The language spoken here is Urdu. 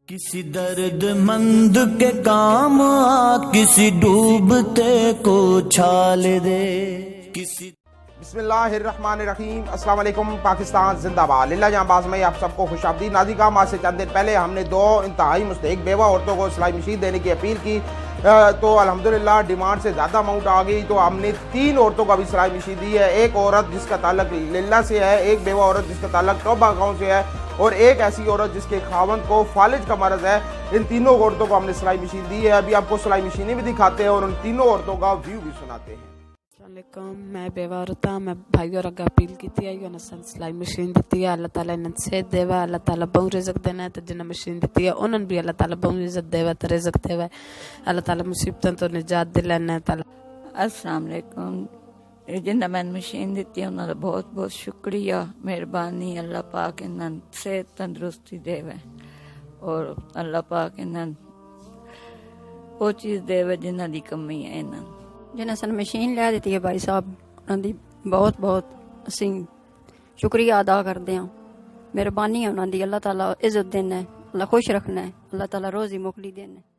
کسی درد مند کے کام آ، کسی ڈوبتے کو چھال دے، کسی بسم اللہ الرحمن الرحیم۔ السلام علیکم پاکستان زندہ باد۔ للہ جہاں باز میں آپ سب کو خوش آمدید۔ ناظرین کا آج سے چند دن پہلے ہم نے دو انتہائی مستحق بیوہ عورتوں کو سلائی مشین دینے کی اپیل کی، تو الحمدللہ ڈیمانڈ سے زیادہ اماؤنٹ آ گئی، تو ہم نے 3 عورتوں کو بھی سلائی مشین دی ہے۔ ایک عورت جس کا تعلق للہ سے ہے، ایک بیوہ عورت جس کا تعلق ٹوبہ گاؤں سے ہے، اور ایک ایسی عورت جس کے خاوند کو فالج کا مرض ہے۔ ان تینوں عورتوں کو ہم نے سلائی مشین دی ہے۔ ابھی آپ کو سلائی مشینیں بھی دکھاتے ہیں اور ان تینوں عورتوں کا ویو بھی سناتے ہیں۔ السلام علیکم، میں بیوہ عورت ہوں۔ میں بھائی اور اگا اپیل کی تھی ہے سلائی مشین دیتی ہے۔ اللہ تعالیٰ انہیں صحت دے ہے، اللہ تعالیٰ بہت رزق دینا ہے، تو جنہیں مشین دیتی ہے انہوں بھی اللہ تعالیٰ بہت عزت دے ہے، تو رزق دے ہے۔ اللہ تعالیٰ مصیبتوں تو نجات دلانا ہے تعالیٰ۔ السلام علیکم۔ جنہیں میں مشین دیتی ہے انہوں نے بہت بہت شکریہ، مہربانی۔ اللہ پاک انہیں صحت تندرستی دے ہے، اور اللہ پاک انہیں وہ چیز دے ہے جنہیں دی کمی ہے۔ انہیں جنہیں سن مشین لیا دیتی ہے بھائی صاحب، انہوں دی بہت بہت اسی شکریہ ادا کرتے ہیں۔ مہربانی ہے انہوں دی، اللہ تعالیٰ عزت دینا ہے، اللہ خوش رکھنا ہے، اللہ تعالیٰ روزی موکلی دینا ہے۔